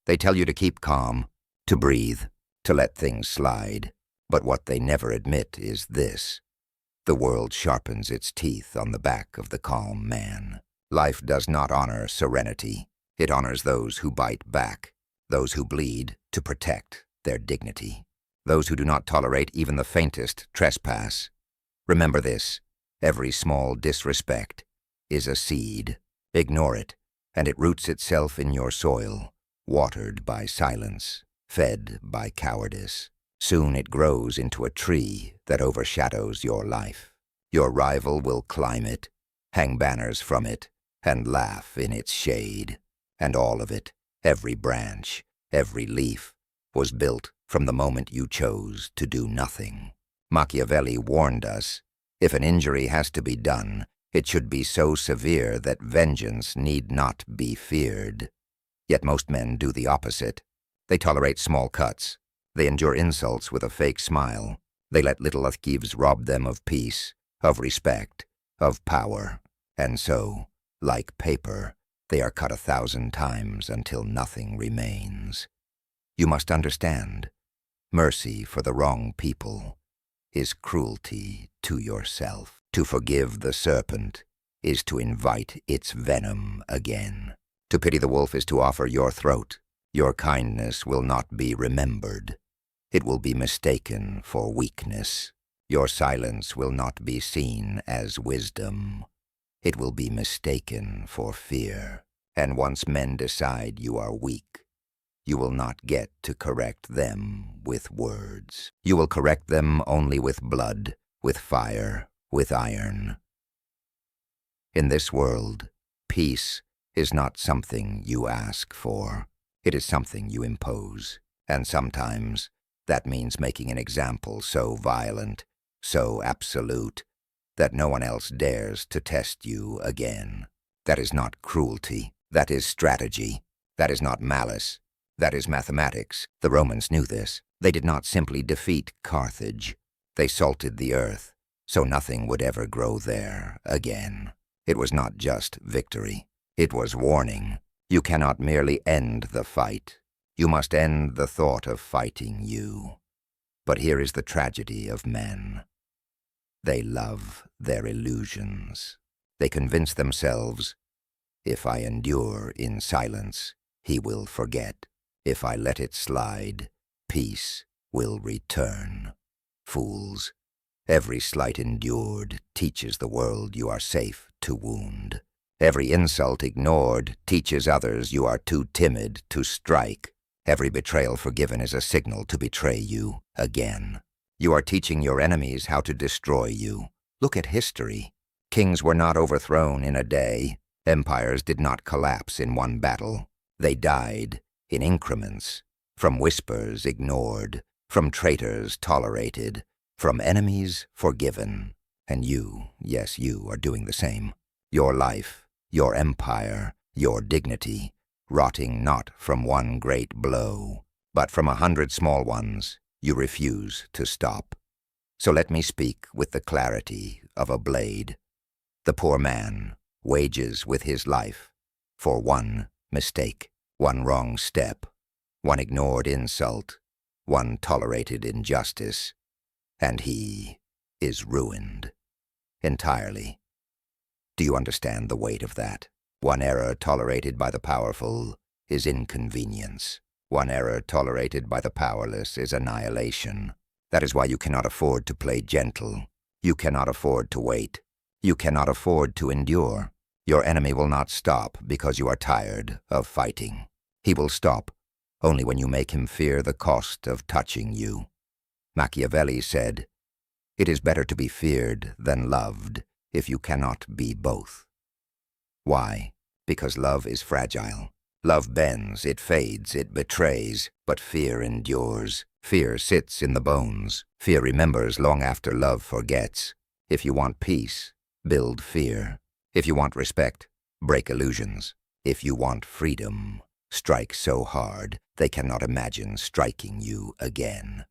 They tell you to keep calm, to breathe, to let things slide. But what they never admit is this. The world sharpens its teeth on the back of the calm man. Life does not honor serenity. It honors those who bite back, those who bleed to protect their dignity, those who do not tolerate even the faintest trespass. Remember this, every small disrespect is a seed. Ignore it, and it roots itself in your soil, watered by silence, fed by cowardice. Soon it grows into a tree that overshadows your life. Your rival will climb it, hang banners from it, and laugh in its shade. And all of it, every branch, every leaf, was built from the moment you chose to do nothing. Machiavelli warned us, if an injury has to be done, it should be so severe that vengeance need not be feared. Yet most men do the opposite. They tolerate small cuts. They endure insults with a fake smile. They let little thieves rob them of peace, of respect, of power. And so, like paper, they are cut 1,000 times until nothing remains. You must understand, mercy for the wrong people is cruelty to yourself. To forgive the serpent is to invite its venom again. To pity the wolf is to offer your throat. Your kindness will not be remembered. It will be mistaken for weakness. Your silence will not be seen as wisdom. It will be mistaken for fear. And once men decide you are weak, you will not get to correct them with words. You will correct them only with blood, with fire, with iron. In this world, peace is not something you ask for. It is something you impose. And sometimes that means making an example so violent, so absolute, that no one else dares to test you again. That is not cruelty. That is strategy. That is not malice. That is mathematics. The Romans knew this. They did not simply defeat Carthage. They salted the earth, so nothing would ever grow there again. It was not just victory. It was warning. You cannot merely end the fight. You must end the thought of fighting you. But here is the tragedy of men. They love their illusions. They convince themselves, if I endure in silence, he will forget. If I let it slide, peace will return. Fools, every slight endured teaches the world you are safe to wound. Every insult ignored teaches others you are too timid to strike. Every betrayal forgiven is a signal to betray you again. You are teaching your enemies how to destroy you. Look at history. Kings were not overthrown in a day. Empires did not collapse in one battle. They died in increments, from whispers ignored, from traitors tolerated, from enemies forgiven. And you, yes, you are doing the same. Your life, your empire, your dignity, rotting not from one great blow, but from 100 small ones, you refuse to stop. So let me speak with the clarity of a blade. The poor man wages with his life for one mistake, one wrong step, one ignored insult, one tolerated injustice, and he is ruined entirely. Do you understand the weight of that? One error tolerated by the powerful is inconvenience. One error tolerated by the powerless is annihilation. That is why you cannot afford to play gentle. You cannot afford to wait. You cannot afford to endure. Your enemy will not stop because you are tired of fighting. He will stop only when you make him fear the cost of touching you. Machiavelli said, "It is better to be feared than loved if you cannot be both." Why? Because love is fragile. Love bends, it fades, it betrays, but fear endures. Fear sits in the bones. Fear remembers long after love forgets. If you want peace, build fear. If you want respect, break illusions. If you want freedom, strike so hard they cannot imagine striking you again.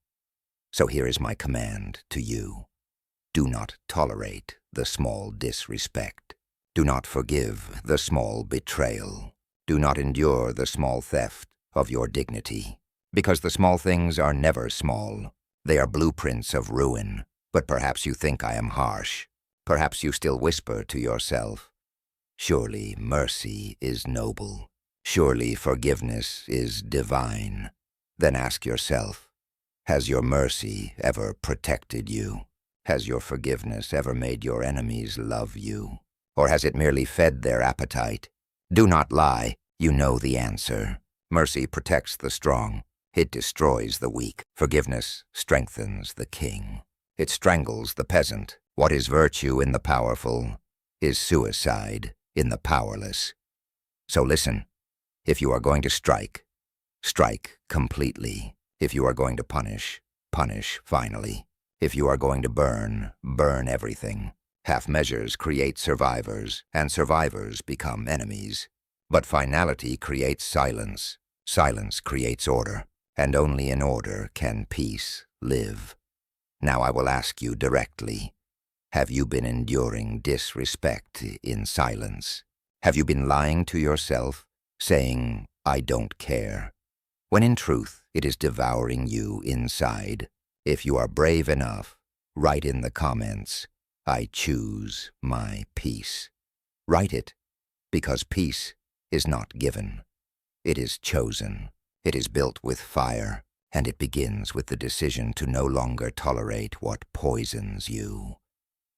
So here is my command to you. Do not tolerate the small disrespect. Do not forgive the small betrayal. Do not endure the small theft of your dignity. Because the small things are never small. They are blueprints of ruin. But perhaps you think I am harsh. Perhaps you still whisper to yourself, surely mercy is noble. Surely forgiveness is divine. Then ask yourself, has your mercy ever protected you? Has your forgiveness ever made your enemies love you? Or has it merely fed their appetite? Do not lie, you know the answer. Mercy protects the strong. It destroys the weak. Forgiveness strengthens the king. It strangles the peasant. What is virtue in the powerful is suicide in the powerless. So listen, if you are going to strike, strike completely. If you are going to punish, punish finally. If you are going to burn, burn everything. Half measures create survivors, and survivors become enemies. But finality creates silence. Silence creates order, and only in order can peace live. Now I will ask you directly, have you been enduring disrespect in silence? Have you been lying to yourself, saying, I don't care, when in truth it is devouring you inside? If you are brave enough, write in the comments, I choose my peace. Write it, because peace is not given. It is chosen. It is built with fire, and it begins with the decision to no longer tolerate what poisons you.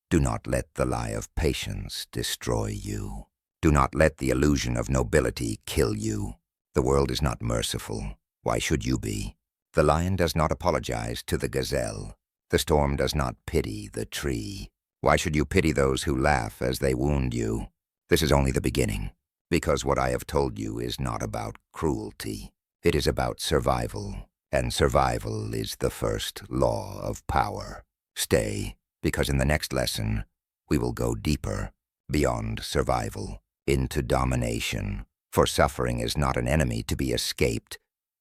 Do not let the lie of patience destroy you. Do not let the illusion of nobility kill you. The world is not merciful. Why should you be? The lion does not apologize to the gazelle. The storm does not pity the tree. Why should you pity those who laugh as they wound you? This is only the beginning, because what I have told you is not about cruelty. It is about survival, and survival is the first law of power. Stay, because in the next lesson, we will go deeper, beyond survival, into domination. For suffering is not an enemy to be escaped,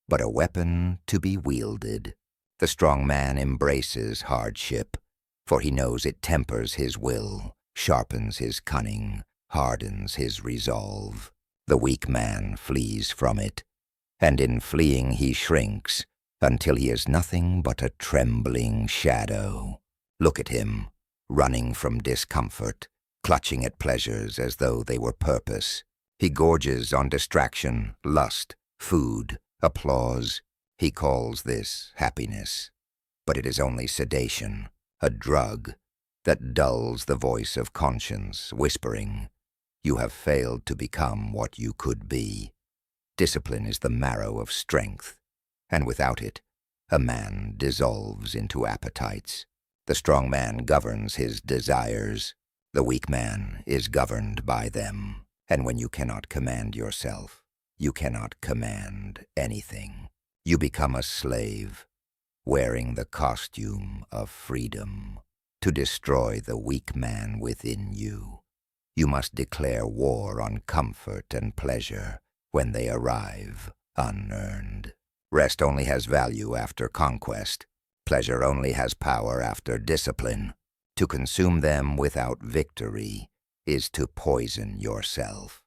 but a weapon to be wielded. The strong man embraces hardship, for he knows it tempers his will, sharpens his cunning, hardens his resolve. The weak man flees from it, and in fleeing he shrinks until he is nothing but a trembling shadow. Look at him, running from discomfort, clutching at pleasures as though they were purpose. He gorges on distraction, lust, food, applause. He calls this happiness. But it is only sedation, a drug that dulls the voice of conscience, whispering, you have failed to become what you could be. Discipline is the marrow of strength, and without it, a man dissolves into appetites. The strong man governs his desires. The weak man is governed by them. And when you cannot command yourself, you cannot command anything. You become a slave, wearing the costume of freedom. To destroy the weak man within you, you must declare war on comfort and pleasure when they arrive unearned. Rest only has value after conquest. Pleasure only has power after discipline. To consume them without victory is to poison yourself.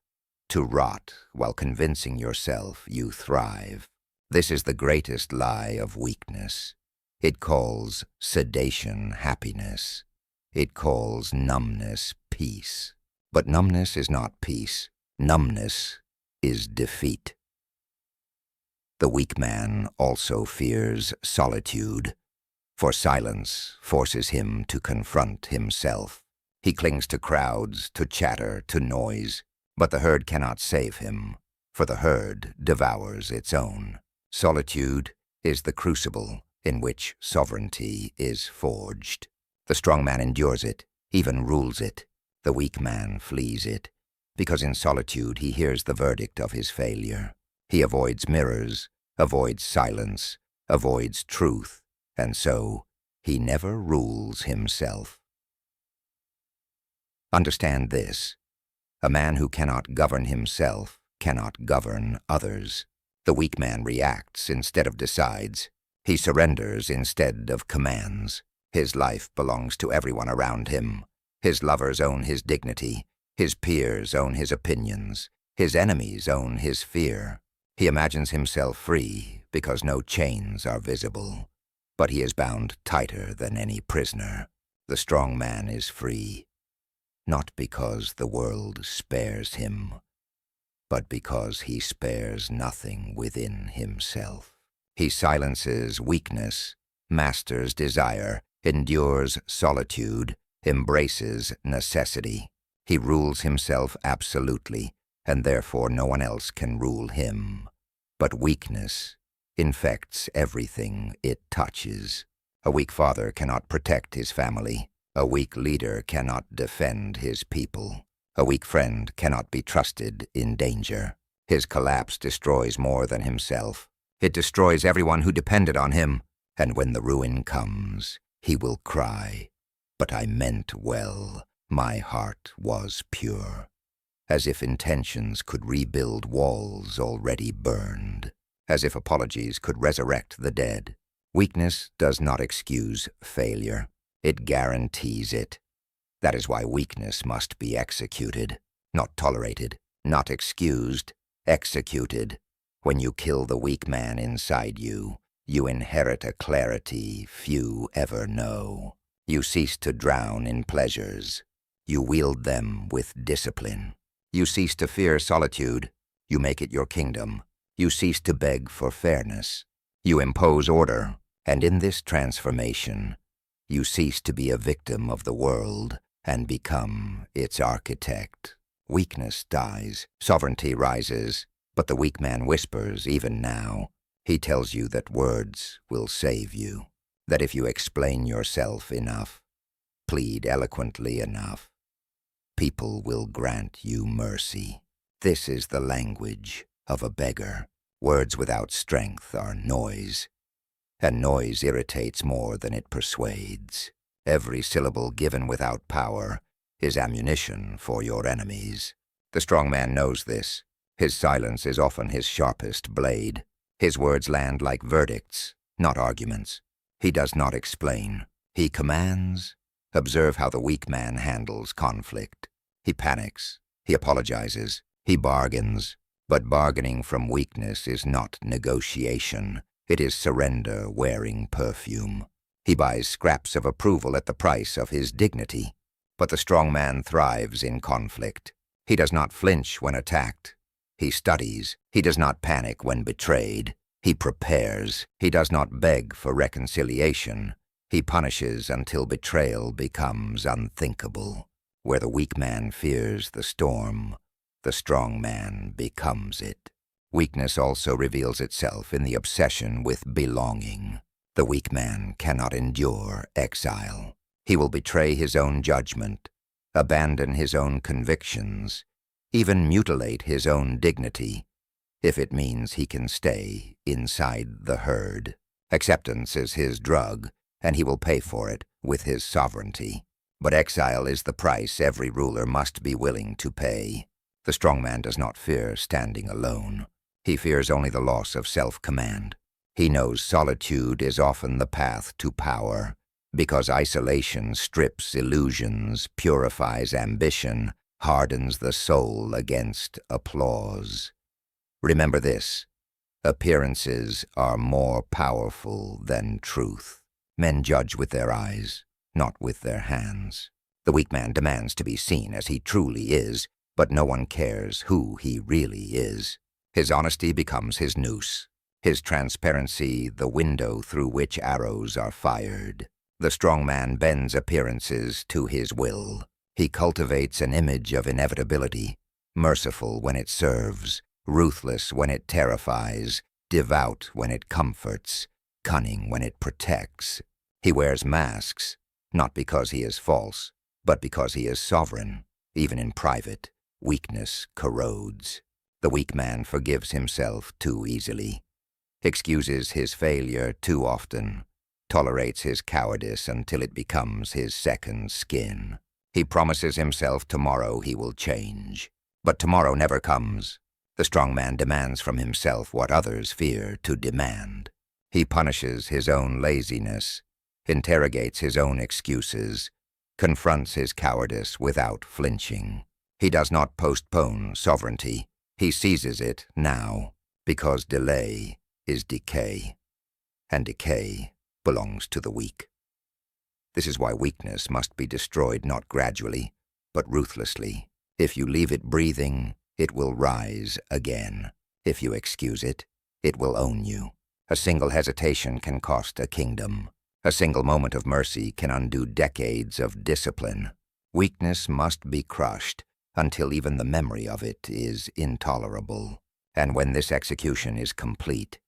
To rot while convincing yourself you thrive. This is the greatest lie of weakness. It calls sedation happiness. It calls numbness peace. But numbness is not peace. Numbness is defeat. The weak man also fears solitude, for silence forces him to confront himself. He clings to crowds, to chatter, to noise, but the herd cannot save him, for the herd devours its own. Solitude is the crucible in which sovereignty is forged. The strong man endures it, even rules it. The weak man flees it, because in solitude he hears the verdict of his failure. He avoids mirrors, avoids silence, avoids truth, and so he never rules himself. Understand this. A man who cannot govern himself cannot govern others. The weak man reacts instead of decides. He surrenders instead of commands. His life belongs to everyone around him. His lovers own his dignity. His peers own his opinions. His enemies own his fear. He imagines himself free because no chains are visible, but he is bound tighter than any prisoner. The strong man is free, not because the world spares him, but because he spares nothing within himself. He silences weakness, masters desire, endures solitude, embraces necessity. He rules himself absolutely, and therefore no one else can rule him. But weakness infects everything it touches. A weak father cannot protect his family. A weak leader cannot defend his people. A weak friend cannot be trusted in danger. His collapse destroys more than himself. It destroys everyone who depended on him. And when the ruin comes, he will cry, "But I meant well. My heart was pure." As if intentions could rebuild walls already burned. As if apologies could resurrect the dead. Weakness does not excuse failure. It guarantees it. That is why weakness must be executed, not tolerated, not excused, executed. When you kill the weak man inside you, you inherit a clarity few ever know. You cease to drown in pleasures. You wield them with discipline. You cease to fear solitude. You make it your kingdom. You cease to beg for fairness. You impose order, and in this transformation, you cease to be a victim of the world and become its architect. Weakness dies, sovereignty rises, but the weak man whispers even now. He tells you that words will save you, that if you explain yourself enough, plead eloquently enough, people will grant you mercy. This is the language of a beggar. Words without strength are noise, and noise irritates more than it persuades. Every syllable given without power is ammunition for your enemies. The strong man knows this. His silence is often his sharpest blade. His words land like verdicts, not arguments. He does not explain. He commands. Observe how the weak man handles conflict. He panics. He apologizes. He bargains. But bargaining from weakness is not negotiation. It is surrender wearing perfume. He buys scraps of approval at the price of his dignity. But the strong man thrives in conflict. He does not flinch when attacked. He studies. He does not panic when betrayed. He prepares. He does not beg for reconciliation. He punishes until betrayal becomes unthinkable. Where the weak man fears the storm, the strong man becomes it. Weakness also reveals itself in the obsession with belonging. The weak man cannot endure exile. He will betray his own judgment, abandon his own convictions, even mutilate his own dignity, if it means he can stay inside the herd. Acceptance is his drug, and he will pay for it with his sovereignty. But exile is the price every ruler must be willing to pay. The strong man does not fear standing alone. He fears only the loss of self-command. He knows solitude is often the path to power, because isolation strips illusions, purifies ambition, hardens the soul against applause. Remember this: appearances are more powerful than truth. Men judge with their eyes, not with their hands. The weak man demands to be seen as he truly is, but no one cares who he really is. His honesty becomes his noose, his transparency the window through which arrows are fired. The strong man bends appearances to his will. He cultivates an image of inevitability, merciful when it serves, ruthless when it terrifies, devout when it comforts, cunning when it protects. He wears masks, not because he is false, but because he is sovereign. Even in private, weakness corrodes. The weak man forgives himself too easily, excuses his failure too often, tolerates his cowardice until it becomes his second skin. He promises himself tomorrow he will change, but tomorrow never comes. The strong man demands from himself what others fear to demand. He punishes his own laziness, interrogates his own excuses, confronts his cowardice without flinching. He does not postpone sovereignty. He seizes it now, because delay is decay, and decay belongs to the weak. This is why weakness must be destroyed not gradually, but ruthlessly. If you leave it breathing, it will rise again. If you excuse it, it will own you. A single hesitation can cost a kingdom. A single moment of mercy can undo decades of discipline. Weakness must be crushed until even the memory of it is intolerable. And when this execution is complete,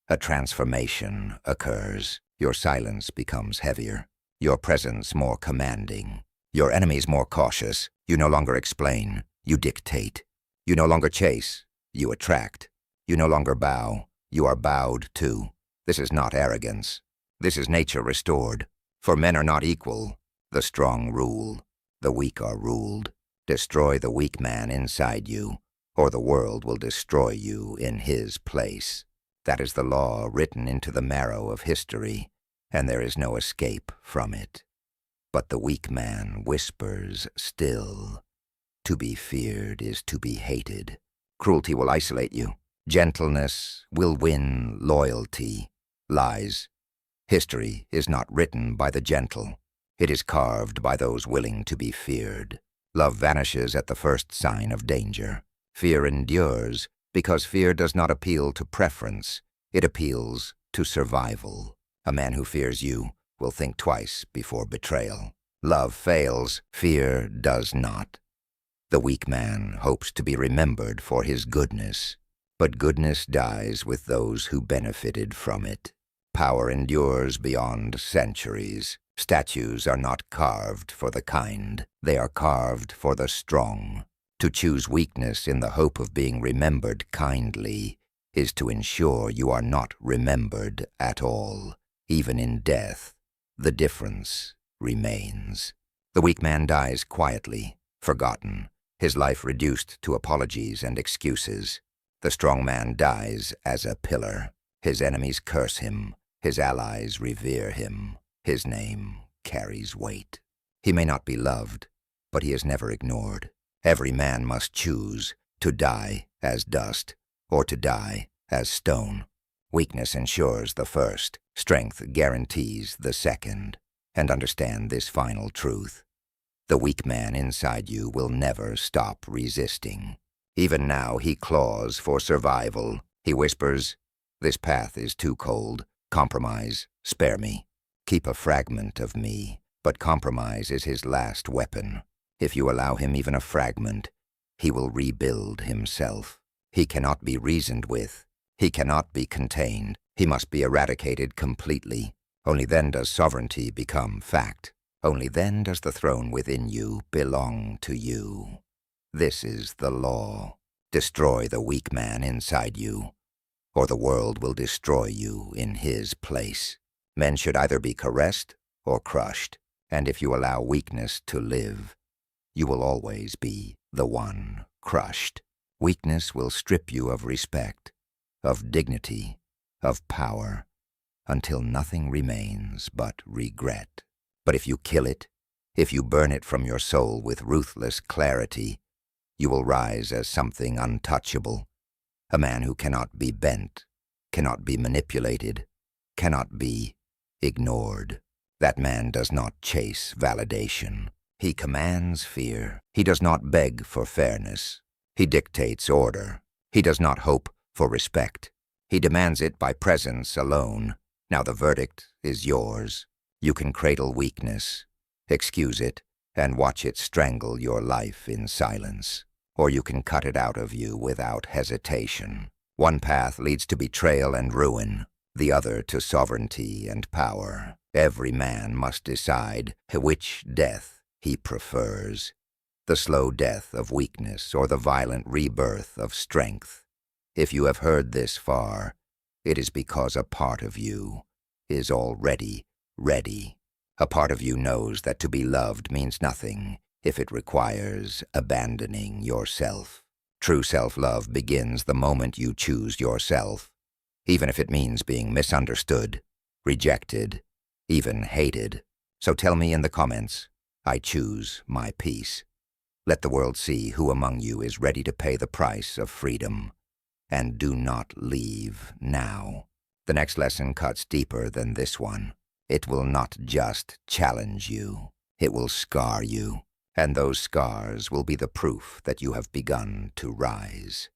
a transformation occurs. Your silence becomes heavier, your presence more commanding, your enemies more cautious. You no longer explain, you dictate. You no longer chase, you attract. You no longer bow, you are bowed to. This is not arrogance. This is nature restored. For men are not equal. The strong rule. The weak are ruled. Destroy the weak man inside you, or the world will destroy you in his place. That is the law written into the marrow of history, and there is no escape from it. But the weak man whispers still. To be feared is to be hated. Cruelty will isolate you. Gentleness will win loyalty. Lies. History is not written by the gentle. It is carved by those willing to be feared. Love vanishes at the first sign of danger. Fear endures because fear does not appeal to preference. It appeals to survival. A man who fears you will think twice before betrayal. Love fails, fear does not. The weak man hopes to be remembered for his goodness, but goodness dies with those who benefited from it. Power endures beyond centuries. Statues are not carved for the kind, they are carved for the strong. To choose weakness in the hope of being remembered kindly is to ensure you are not remembered at all. Even in death, the difference remains. The weak man dies quietly, forgotten, his life reduced to apologies and excuses. The strong man dies as a pillar. His enemies curse him, his allies revere him. His name carries weight. He may not be loved, but he is never ignored. Every man must choose to die as dust or to die as stone. Weakness ensures the first, strength guarantees the second. And understand this final truth. The weak man inside you will never stop resisting. Even now he claws for survival. He whispers, "This path is too cold. Compromise, spare me. Keep a fragment of me." But compromise is his last weapon. If you allow him even a fragment, he will rebuild himself. He cannot be reasoned with. He cannot be contained. He must be eradicated completely. Only then does sovereignty become fact. Only then does the throne within you belong to you. This is the law. Destroy the weak man inside you, or the world will destroy you in his place. Men should either be caressed or crushed, and if you allow weakness to live, you will always be the one crushed. Weakness will strip you of respect, of dignity, of power, until nothing remains but regret. But if you kill it, if you burn it from your soul with ruthless clarity, you will rise as something untouchable, a man who cannot be bent, cannot be manipulated, cannot be ignored. That man does not chase validation. He commands fear. He does not beg for fairness. He dictates order. He does not hope for respect. He demands it by presence alone. Now the verdict is yours. You can cradle weakness, excuse it, and watch it strangle your life in silence. Or you can cut it out of you without hesitation. One path leads to betrayal and ruin, the other to sovereignty and power. Every man must decide which death he prefers, the slow death of weakness or the violent rebirth of strength. If you have heard this far, it is because a part of you is already ready. A part of you knows that to be loved means nothing if it requires abandoning yourself. True self-love begins the moment you choose yourself, even if it means being misunderstood, rejected, even hated. So tell me in the comments, I choose my peace. Let the world see who among you is ready to pay the price of freedom. and do not leave now. The next lesson cuts deeper than this one. It will not just challenge you. It will scar you, and those scars will be the proof that you have begun to rise.